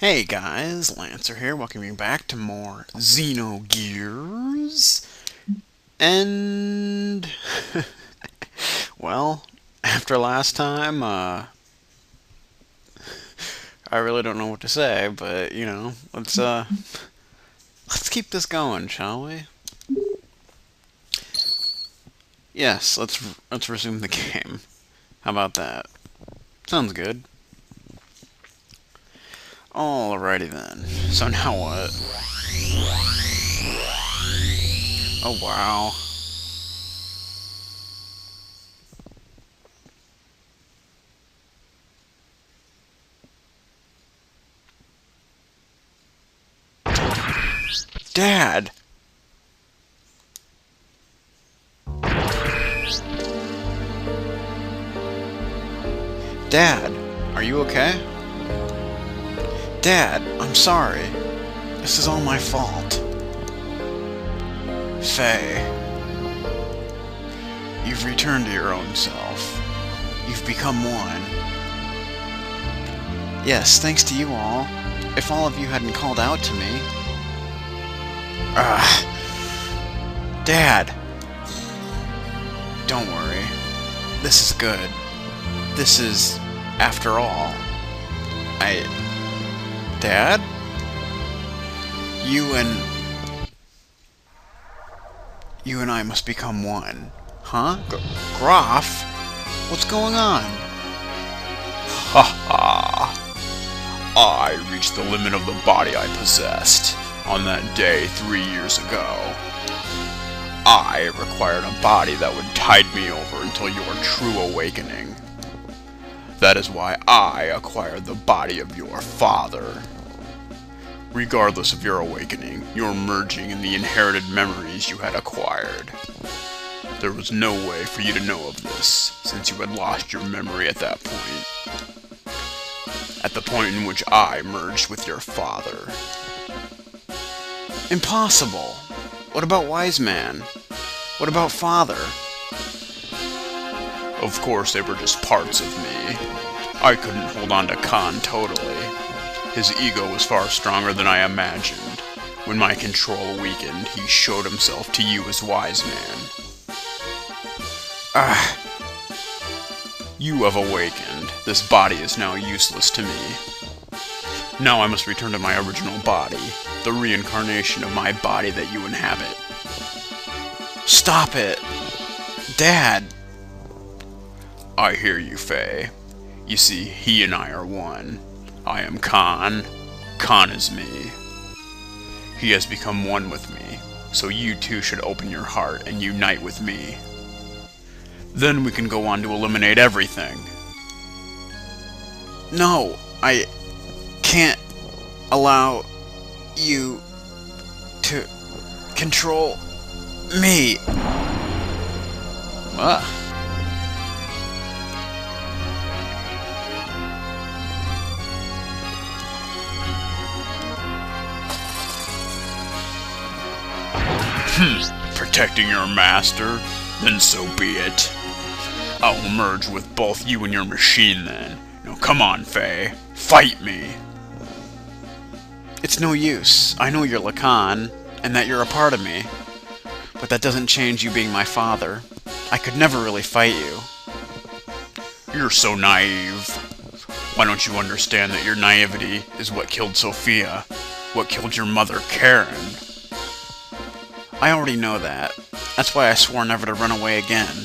Hey guys, Lancer here, welcoming you back to more Xenogears. And, well, after last time, I really don't know what to say, but, let's keep this going, shall we? Yes, let's resume the game. How about that? Sounds good. Alrighty then. So now what? Oh wow. Dad! Dad, are you okay? Dad, I'm sorry. This is all my fault. Faye, you've returned to your own self. You've become one. Yes, thanks to you all. If all of you hadn't called out to me... Dad! Don't worry. This is good. This is, after all, Dad? You and I must become one. Huh? Groff? What's going on? Ha ha! I reached the limit of the body I possessed on that day 3 years ago. I required a body that would tide me over until your true awakening. That is why I acquired the body of your father. Regardless of your awakening, you're merging in the inherited memories you had acquired. There was no way for you to know of this, since you had lost your memory at that point. At the point in which I merged with your father. Impossible! What about Wise Man? What about Father? Of course they were just parts of me. I couldn't hold on to Khan totally. His ego was far stronger than I imagined. When my control weakened, he showed himself to you as Wise Man. You have awakened. This body is now useless to me. Now I must return to my original body, the reincarnation of my body that you inhabit. Stop it! Dad! I hear you, Faye. You see, he and I are one. I am Khan. Khan is me. He has become one with me, so you too should open your heart and unite with me. Then we can go on to eliminate everything. No, I can't allow you to control me. Protecting your master? Then so be it. I'll merge with both you and your machine then. Now come on, Faye. Fight me! It's no use. I know you're Lacan, and that you're a part of me. But that doesn't change you being my father. I could never really fight you. You're so naive. Why don't you understand that your naivety is what killed Sophia? What killed your mother, Karen? I already know that. That's why I swore never to run away again.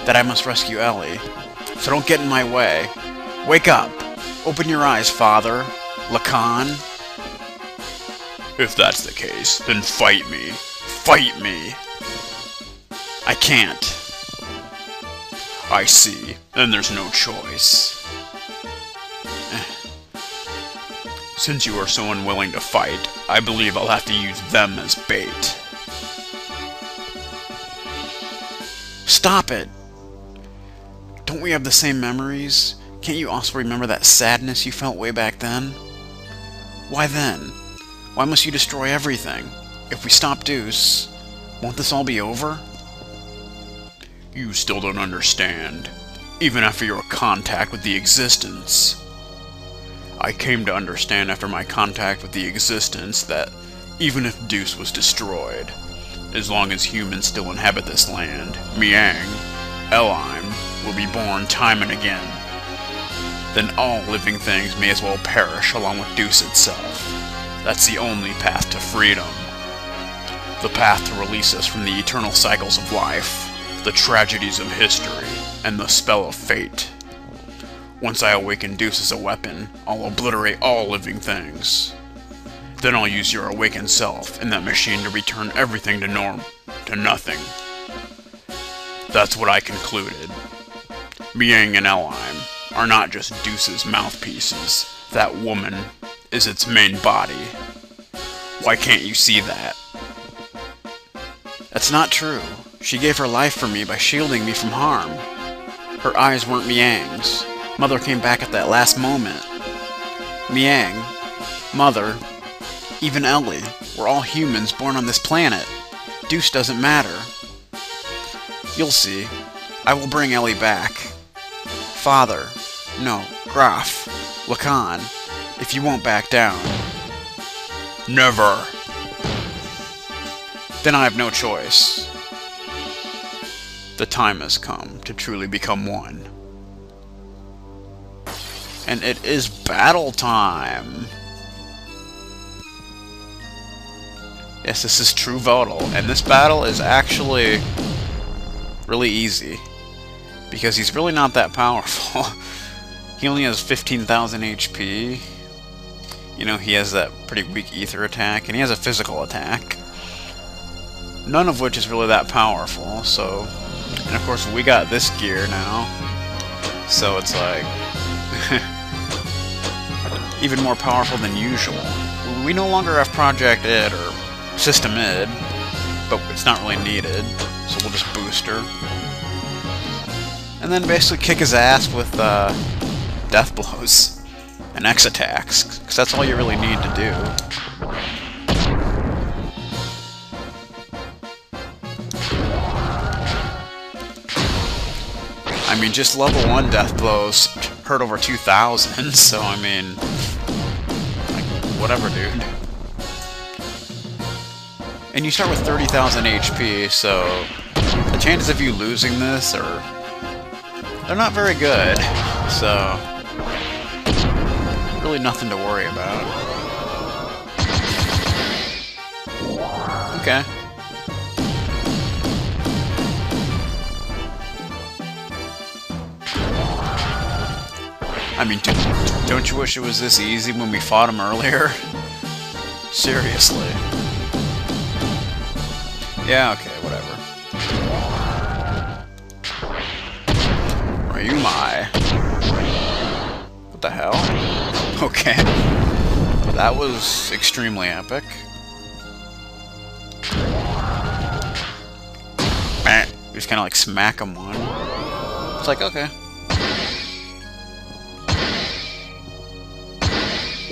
That I must rescue Ellie. So don't get in my way. Wake up! Open your eyes, father. Lacan. If that's the case, then fight me. Fight me! I can't. I see. Then there's no choice. Since you are so unwilling to fight, I believe I'll have to use them as bait. Stop it! Don't we have the same memories? Can't you also remember that sadness you felt way back then? Why then? Why must you destroy everything? If we stop Deuce, won't this all be over? You still don't understand. Even after your contact with the Existence. I came to understand after my contact with the existence that even if Deuce was destroyed, as long as humans still inhabit this land, Miang, Elim, will be born time and again. Then all living things may as well perish along with Deuce itself. That's the only path to freedom. The path to release us from the eternal cycles of life, the tragedies of history, and the spell of fate. Once I awaken Deuce as a weapon, I'll obliterate all living things. Then I'll use your awakened self in that machine to return everything to nothing. That's what I concluded. Miang and Elim are not just Deuce's mouthpieces. That woman is its main body. Why can't you see that? That's not true. She gave her life for me by shielding me from harm. Her eyes weren't Miang's. Mother came back at that last moment. Miang, Mother, even Ellie, we're all humans born on this planet. Deuce doesn't matter. You'll see. I will bring Ellie back. Father, no, Graf, Lacan, if you won't back down. Never. Then I have no choice. The time has come to truly become one. And it is battle time! Yes, this is True Votel, and this battle is actually really easy. Because he's really not that powerful. He only has 15,000 HP. You know, he has that pretty weak ether attack, and he has a physical attack. None of which is really that powerful, so... And of course, we got this gear now. So it's like... even more powerful than usual. We no longer have Project Id, or System Id, but it's not really needed, so we'll just boost her. And then basically kick his ass with death blows and X attacks, because that's all you really need to do. I mean, just level 1 death blows hurt over 2,000, so I mean, like, whatever, dude. And you start with 30,000 HP, so the chances of you losing this are... they're not very good, so really nothing to worry about. Okay. I mean, don't you wish it was this easy when we fought him earlier? Seriously. Yeah, okay, whatever. Are you my? What the hell? Okay. That was extremely epic. Just kind of like smack him one. It's like, okay.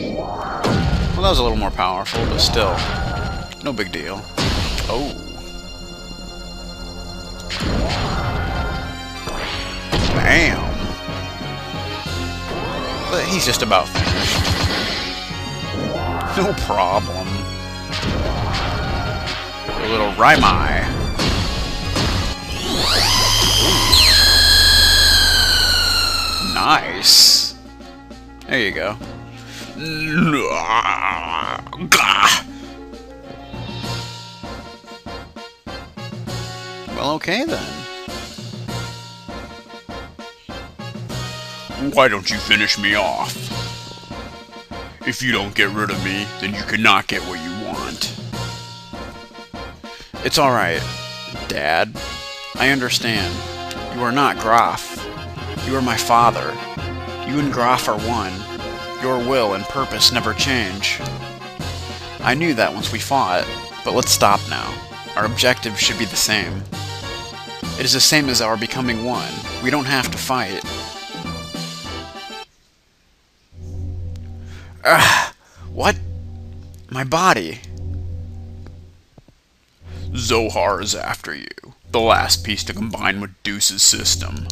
Well, that was a little more powerful, but still, no big deal. Oh. Bam. But he's just about finished. No problem. A little Raimai. Nice. There you go. Well, okay then. Why don't you finish me off? If you don't get rid of me, then you cannot get what you want. It's alright, Dad. I understand. You are not Graf. You are my father. You and Graf are one. Your will and purpose never change. I knew that once we fought, but let's stop now. Our objective should be the same. It is the same as our becoming one. We don't have to fight. What? My body. Zohar is after you, the last piece to combine with Deuce's system.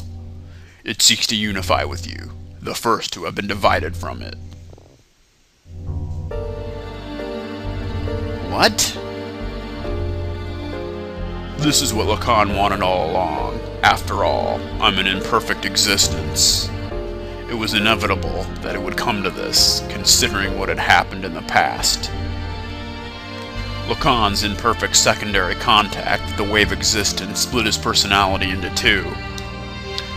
It seeks to unify with you, the first to have been divided from it. What? This is what Lacan wanted all along. After all, I'm an imperfect existence. It was inevitable that it would come to this, considering what had happened in the past. Lacan's imperfect secondary contact with the wave existence split his personality into two.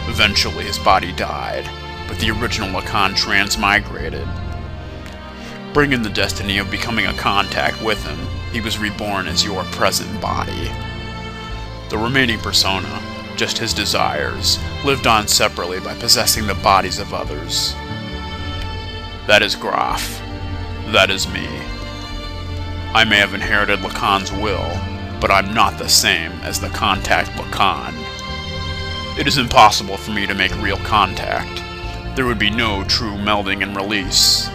Eventually his body died, but the original Lacan transmigrated. Bringing the destiny of becoming a contact with him, he was reborn as your present body. The remaining persona, just his desires, lived on separately by possessing the bodies of others. That is Graf. That is me. I may have inherited Lacan's will, but I'm not the same as the contact Lacan. It is impossible for me to make real contact. There would be no true melding and release.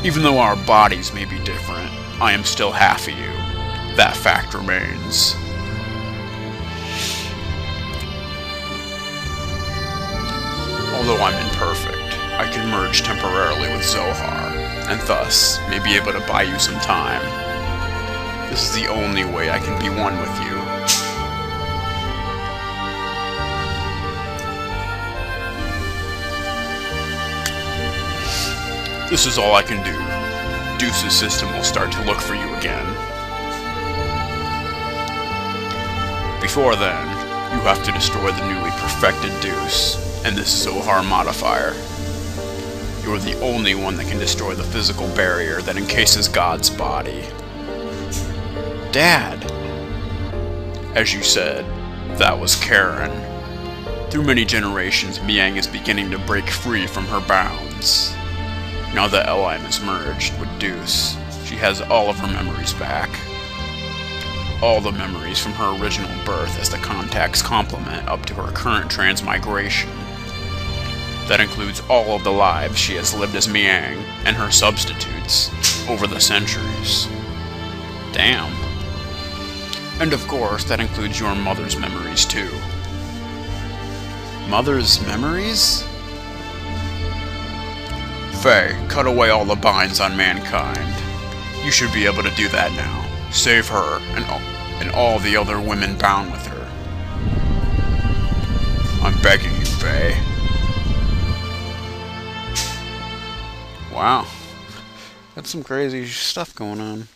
Even though our bodies may be different, I am still half of you. That fact remains. Although I'm imperfect, I can merge temporarily with Zohar, and thus may be able to buy you some time. This is the only way I can be one with you. This is all I can do. Deuce's system will start to look for you again. Before then, you have to destroy the newly perfected Deuce and this Zohar modifier. You're the only one that can destroy the physical barrier that encases God's body. Dad! As you said, that was Karen. Through many generations, Miang is beginning to break free from her bounds. Now that Elim is merged with Deuce, she has all of her memories back. All the memories from her original birth as the contact's complement up to her current transmigration. That includes all of the lives she has lived as Miang and her substitutes over the centuries. Damn. And of course, that includes your mother's memories too. Mother's memories? Faye, cut away all the binds on mankind. You should be able to do that now. Save her and all the other women bound with her. I'm begging you, Faye. Wow. That's some crazy stuff going on.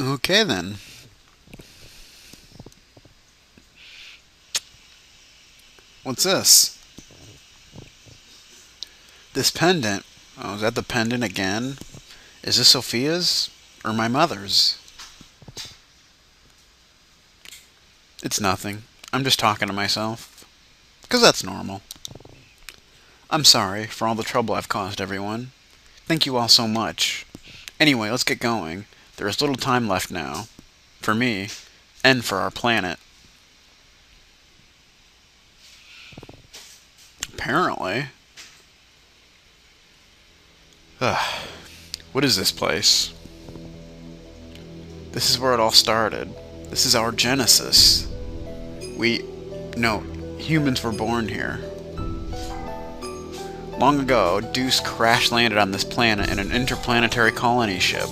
Okay then. What's this? This pendant. Oh, is that the pendant again? Is this Sophia's? Or my mother's? It's nothing. I'm just talking to myself. 'Cause that's normal. I'm sorry for all the trouble I've caused everyone. Thank you all so much. Anyway, let's get going. There is little time left now. For me. And for our planet. Apparently. What is this place? This is where it all started. This is our Genesis. Humans were born here. Long ago, Deuce crash-landed on this planet in an interplanetary colony ship.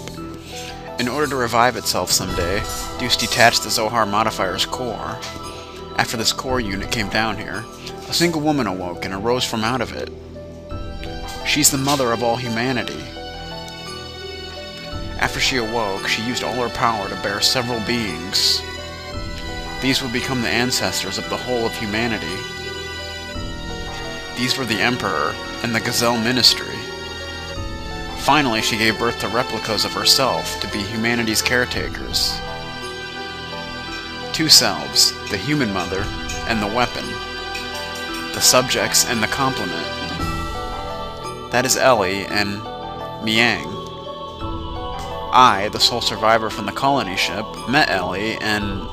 In order to revive itself someday, Deuce detached the Zohar modifier's core. After this core unit came down here, a single woman awoke and arose from out of it. She's the mother of all humanity. After she awoke, she used all her power to bear several beings. These would become the ancestors of the whole of humanity. These were the Emperor and the Gazelle Ministry. Finally, she gave birth to replicas of herself to be humanity's caretakers. Two selves, the human mother and the weapon. The subjects and the complement. That is Ellie and Miang. I, the sole survivor from the colony ship, met Ellie and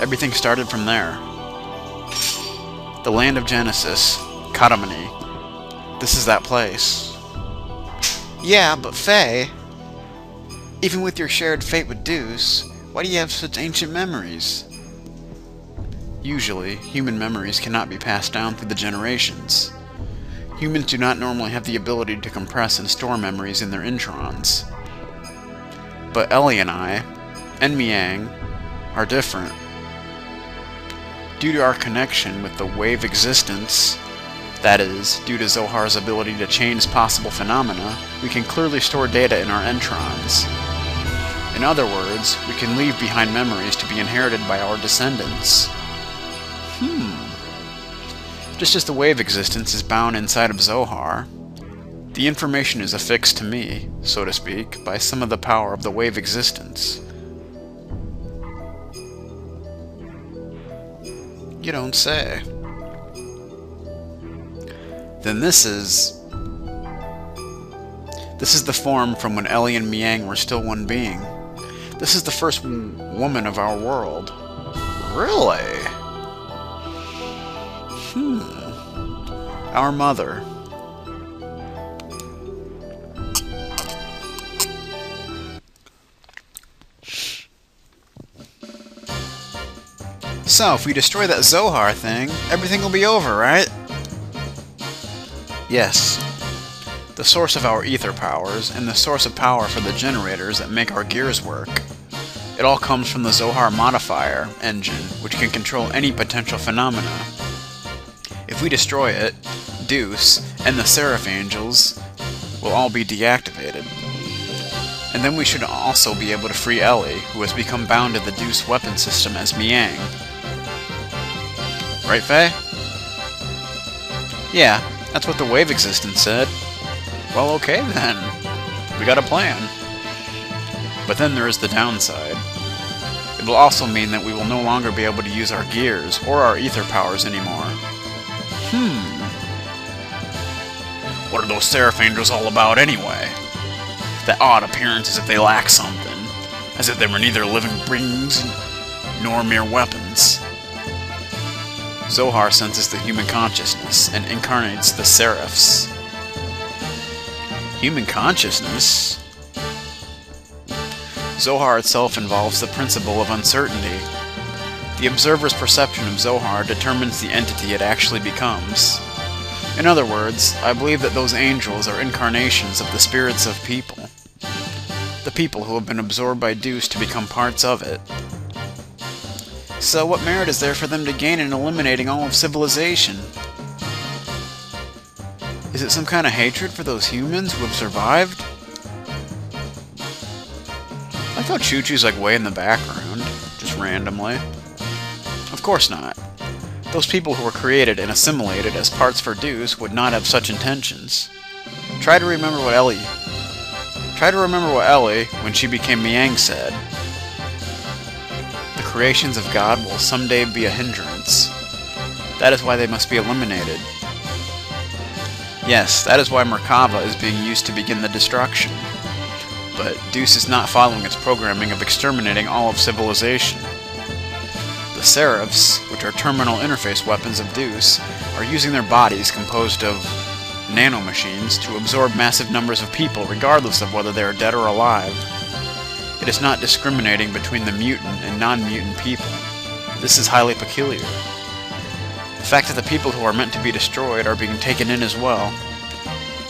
everything started from there. The land of Genesis, Katamani. This is that place. Yeah, but Faye, even with your shared fate with Deuce, why do you have such ancient memories? Usually, human memories cannot be passed down through the generations. Humans do not normally have the ability to compress and store memories in their introns. But Ellie and I, and Miang, are different. Due to our connection with the wave existence, that is, due to Zohar's ability to change possible phenomena, we can clearly store data in our introns. In other words, we can leave behind memories to be inherited by our descendants. Just as the wave existence is bound inside of Zohar, the information is affixed to me, so to speak, by some of the power of the wave existence. You don't say. Then this is the form from when Ellie and Miang were still one being. This is the first woman of our world. Really? Our mother. So, if we destroy that Zohar thing, everything will be over, right? Yes. The source of our ether powers, and the source of power for the generators that make our gears work. It all comes from the Zohar modifier engine, which can control any potential phenomena. If we destroy it, Deuce and the Seraph Angels will all be deactivated. And then we should also be able to free Ellie, who has become bound to the Deuce weapon system as Miang. Right, Faye? Yeah, that's what the wave existence said. Well, okay then. We got a plan. But then there is the downside. It will also mean that we will no longer be able to use our gears or our ether powers anymore. What are those Seraph Angels all about anyway? That odd appearance as if they lack something. As if they were neither living beings nor mere weapons. Zohar senses the human consciousness and incarnates the Seraphs. Human consciousness? Zohar itself involves the principle of uncertainty. The observer's perception of Zohar determines the entity it actually becomes. In other words, I believe that those angels are incarnations of the spirits of people. The people who have been absorbed by Deuce to become parts of it. So what merit is there for them to gain in eliminating all of civilization? Is it some kind of hatred for those humans who have survived? I like how chu-chu's like way in the background, just randomly. Of course not. Those people who were created and assimilated as parts for Deuce would not have such intentions. Try to remember what Ellie, when she became Miang, said. The creations of God will someday be a hindrance. That is why they must be eliminated. Yes, that is why Merkava is being used to begin the destruction. But Deuce is not following its programming of exterminating all of civilization. The Seraphs, which are terminal interface weapons of Deuce, are using their bodies composed of nanomachines to absorb massive numbers of people regardless of whether they are dead or alive. It is not discriminating between the mutant and non-mutant people. This is highly peculiar. The fact that the people who are meant to be destroyed are being taken in as well,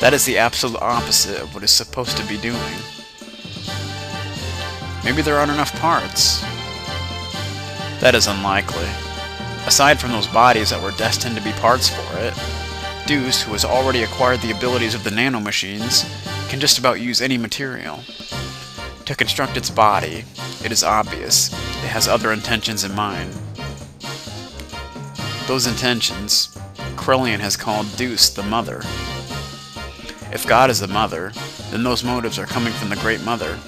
that is the absolute opposite of what it's supposed to be doing. Maybe there aren't enough parts. That is unlikely. Aside from those bodies that were destined to be parts for it, Deuce, who has already acquired the abilities of the nanomachines, can just about use any material. To construct its body, it is obvious it has other intentions in mind. Those intentions, Krellian has called Deuce the Mother. If God is the Mother, then those motives are coming from the Great Mother,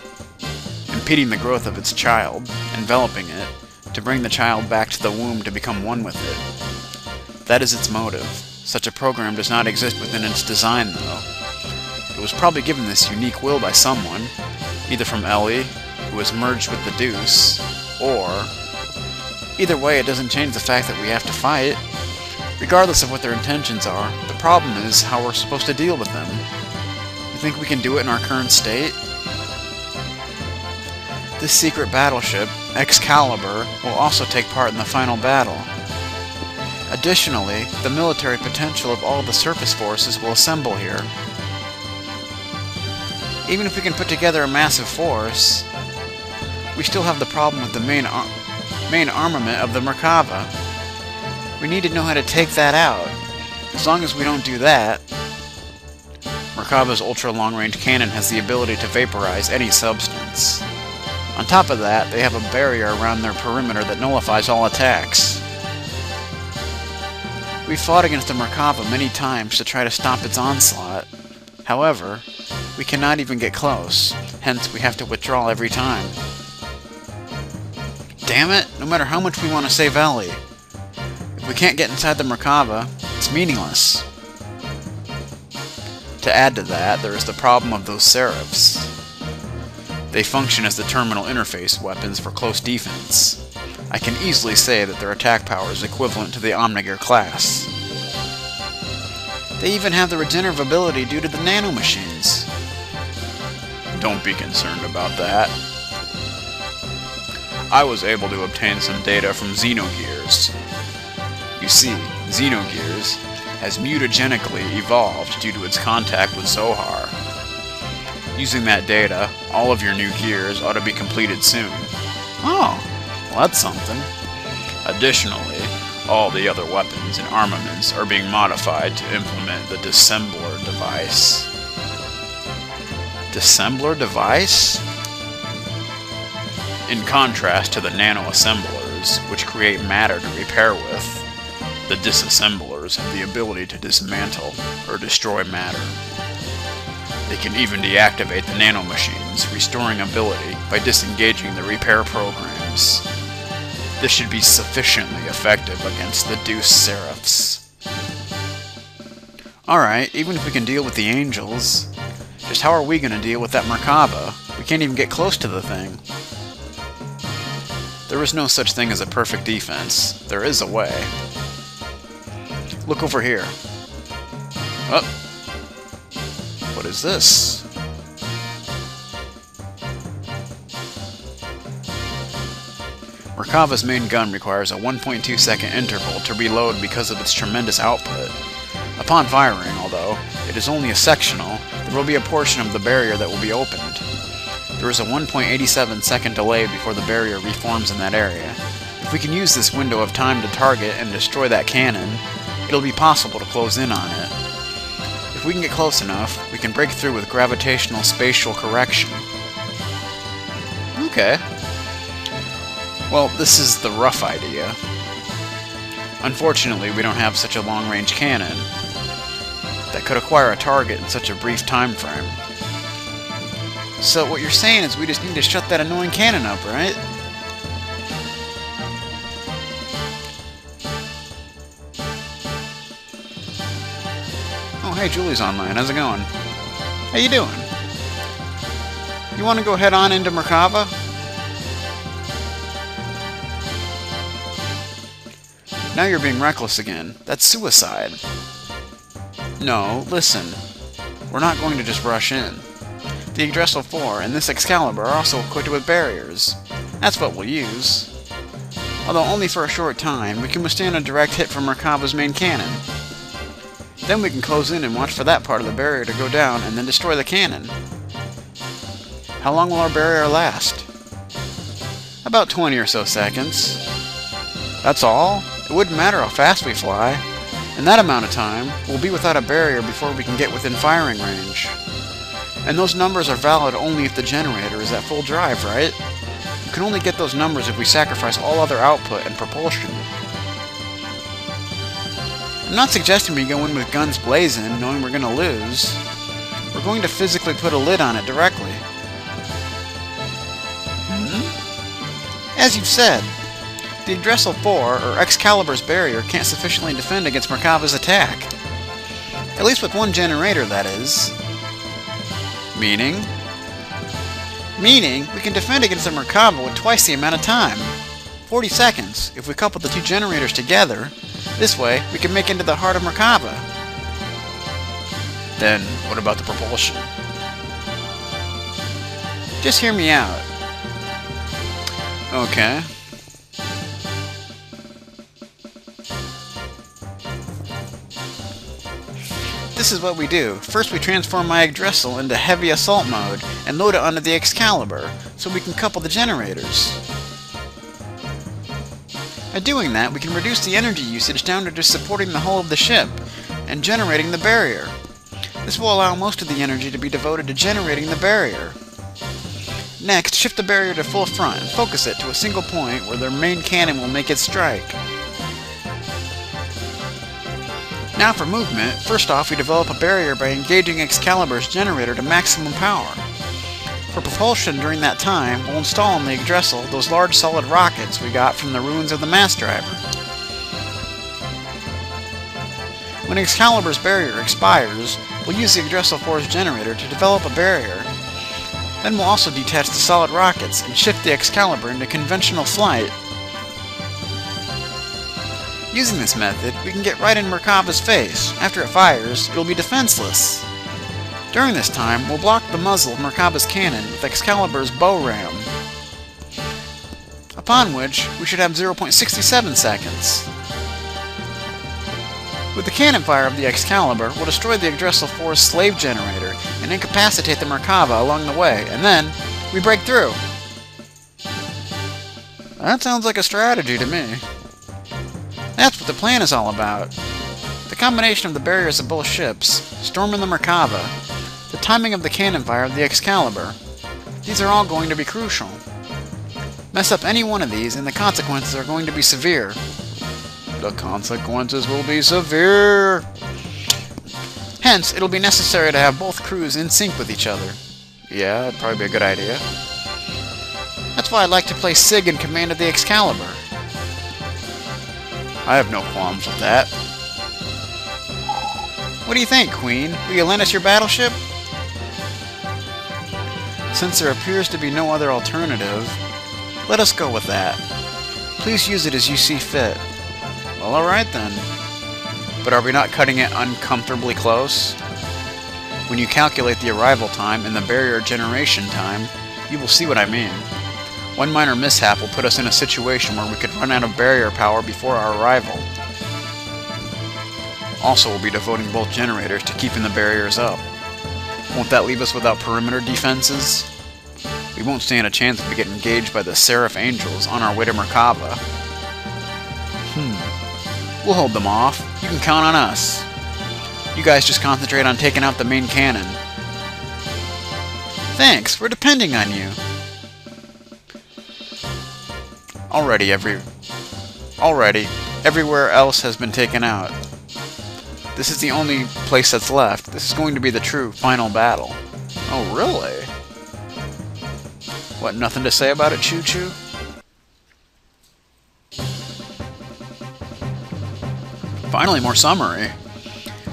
impeding the growth of its child, enveloping it, to bring the child back to the womb to become one with it. That is its motive. Such a program does not exist within its design, though. It was probably given this unique will by someone, either from Ellie, who was merged with the Deuce, or... Either way, it doesn't change the fact that we have to fight. Regardless of what their intentions are, the problem is how we're supposed to deal with them. You think we can do it in our current state? This secret battleship, Excalibur, will also take part in the final battle. Additionally, the military potential of all the surface forces will assemble here. Even if we can put together a massive force, we still have the problem with the main armament of the Merkava. We need to know how to take that out. As long as we don't do that, Merkava's ultra-long-range cannon has the ability to vaporize any substance. On top of that, they have a barrier around their perimeter that nullifies all attacks. We've fought against the Merkava many times to try to stop its onslaught. However, we cannot even get close, hence we have to withdraw every time. Damn it! No matter how much we want to save Ellie, if we can't get inside the Merkava, it's meaningless. To add to that, there is the problem of those Seraphs. They function as the terminal interface weapons for close defense. I can easily say that their attack power is equivalent to the Xenogears class. They even have the regenerative ability due to the nanomachines. Don't be concerned about that. I was able to obtain some data from Xenogears. You see, Xenogears has mutagenically evolved due to its contact with Zohar. Using that data, all of your new gears ought to be completed soon. Oh, well that's something. Additionally, all the other weapons and armaments are being modified to implement the dissembler device. Dissembler device? In contrast to the nano-assemblers, which create matter to repair with, the disassemblers have the ability to dismantle or destroy matter. They can even deactivate the nanomachines, restoring ability by disengaging the repair programs. This should be sufficiently effective against the Deuce Seraphs. Alright, even if we can deal with the angels, just how are we going to deal with that Merkava? We can't even get close to the thing. There is no such thing as a perfect defense. There is a way. Look over here. Oh. What is this? Merkava's main gun requires a 1.2 second interval to reload because of its tremendous output. Upon firing, although it is only a sectional, there will be a portion of the barrier that will be opened. There is a 1.87 second delay before the barrier reforms in that area. If we can use this window of time to target and destroy that cannon, it'll be possible to close in on it. If we can get close enough, we can break through with gravitational spatial correction. Okay. Well, this is the rough idea. Unfortunately, we don't have such a long-range cannon that could acquire a target in such a brief time frame. So what you're saying is we just need to shut that annoying cannon up, right? Oh, hey, Julie's online. How's it going? How you doing? You want to go head on into Merkava? Now you're being reckless again. That's suicide. No, listen. We're not going to just rush in. The Yggdrasil 4 and this Excalibur are also equipped with barriers. That's what we'll use. Although only for a short time, we can withstand a direct hit from Merkava's main cannon. Then we can close in and watch for that part of the barrier to go down and then destroy the cannon. How long will our barrier last? About 20 or so seconds. That's all? It wouldn't matter how fast we fly. In that amount of time, we'll be without a barrier before we can get within firing range. And those numbers are valid only if the generator is at full drive, right? You can only get those numbers if we sacrifice all other output and propulsion. I'm not suggesting we go in with guns blazing, knowing we're going to lose. We're going to physically put a lid on it directly. As you've said, the Yggdrasil 4, or Excalibur's barrier, can't sufficiently defend against Merkava's attack. At least with one generator, that is. Meaning? Meaning, we can defend against the Merkava with twice the amount of time. 40 seconds, if we couple the two generators together. This way, we can make it into the heart of Merkava. Then, what about the propulsion? Just hear me out. Okay. This is what we do. First we transform my Yggdrasil into heavy assault mode and load it onto the Excalibur, so we can couple the generators. By doing that, we can reduce the energy usage down to just supporting the hull of the ship and generating the barrier. This will allow most of the energy to be devoted to generating the barrier. Next, shift the barrier to full front and focus it to a single point where their main cannon will make its strike. Now for movement, first off we develop a barrier by engaging Excalibur's generator to maximum power. For propulsion during that time, we'll install on the Yggdrasil those large solid rockets we got from the ruins of the Mass Driver. When Excalibur's barrier expires, we'll use the Yggdrasil Force generator to develop a barrier. Then we'll also detach the solid rockets and shift the Excalibur into conventional flight. Using this method, we can get right in Merkava's face. After it fires, it will be defenseless. During this time, we'll block the muzzle of Merkava's cannon with Excalibur's bow ram, upon which we should have 0.67 seconds. With the cannon fire of the Excalibur, we'll destroy the Yggdrasil Force slave generator and incapacitate the Merkava along the way, and then we break through. That sounds like a strategy to me. That's what the plan is all about. The combination of the barriers of both ships, storming the Merkava, the timing of the cannon fire of the Excalibur, these are all going to be crucial. Mess up any one of these and the consequences are going to be severe. The consequences will be severe. Hence, it'll be necessary to have both crews in sync with each other. Yeah, that'd probably be a good idea. That's why I'd like to place Sig in command of the Excalibur. I have no qualms with that. What do you think, Queen? Will you lend us your battleship? Since there appears to be no other alternative, let us go with that. Please use it as you see fit. Well, alright then. But are we not cutting it uncomfortably close? When you calculate the arrival time and the barrier generation time, you will see what I mean. One minor mishap will put us in a situation where we could run out of barrier power before our arrival. Also, we'll be devoting both generators to keeping the barriers up. Won't that leave us without perimeter defenses? We won't stand a chance if we get engaged by the Seraph Angels on our way to Merkava. We'll hold them off. You can count on us. You guys just concentrate on taking out the main cannon. Thanks, we're depending on you. Already, everywhere else has been taken out. This is the only place that's left. This is going to be the true final battle. Oh, really? What, nothing to say about it, chu-chu? Finally, more summary.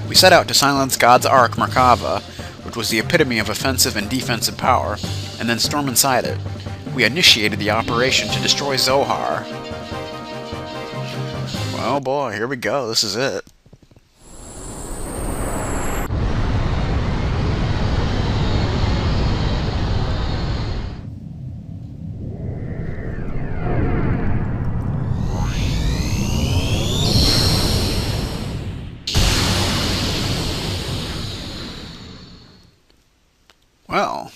We set out to silence God's Ark, Merkava, which was the epitome of offensive and defensive power, and then storm inside it. We initiated the operation to destroy Zohar. Well, boy, here we go. This is it. Well,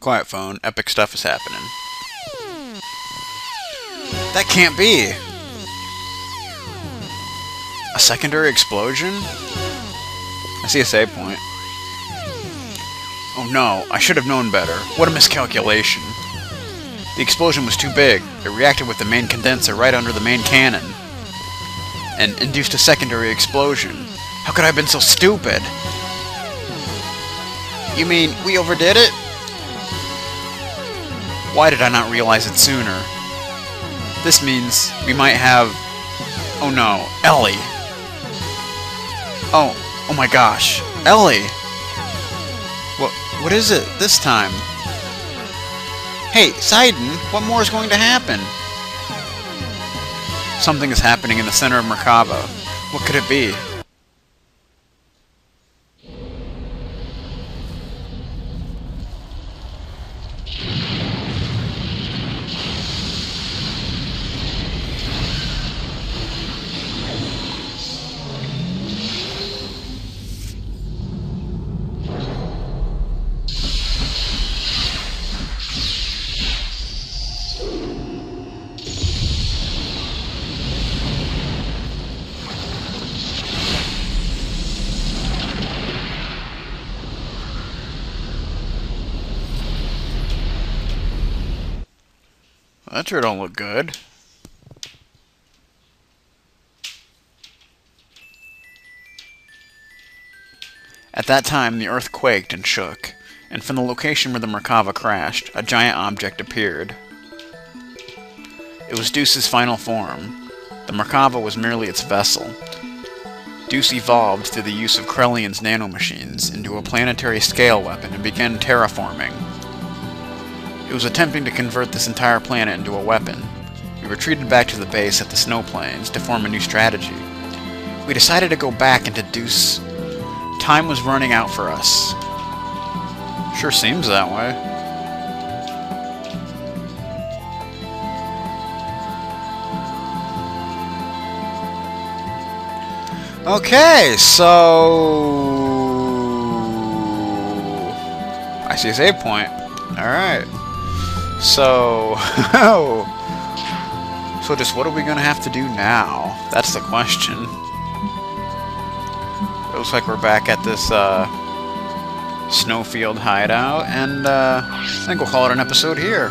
Quiet phone. Epic stuff is happening. That can't be! A secondary explosion? I see a save point. Oh no, I should have known better. What a miscalculation. The explosion was too big. It reacted with the main condenser right under the main cannon, and induced a secondary explosion. How could I have been so stupid? You mean, we overdid it? Why did I not realize it sooner? This means we might have... Oh no, Ellie. Oh my gosh, Ellie! What is it this time? Hey, Sidon, what more is going to happen? Something is happening in the center of Merkava. What could it be? That sure don't look good. At that time, the earth quaked and shook, and from the location where the Merkava crashed, a giant object appeared. It was Deuce's final form. The Merkava was merely its vessel. Deuce evolved through the use of Krellian's nanomachines into a planetary-scale weapon and began terraforming. It was attempting to convert this entire planet into a weapon. We retreated back to the base at the snow plains to form a new strategy. We decided to go back into Deuce. Time was running out for us. Sure seems that way. Okay, so... I see a save point. Alright. So, so just what are we gonna have to do now? That's the question. It looks like we're back at this snowfield hideout, and I think we'll call it an episode here.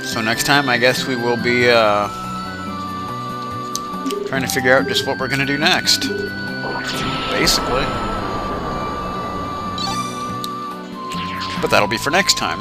So next time, I guess we will be trying to figure out just what we're gonna do next, basically. But that'll be for next time.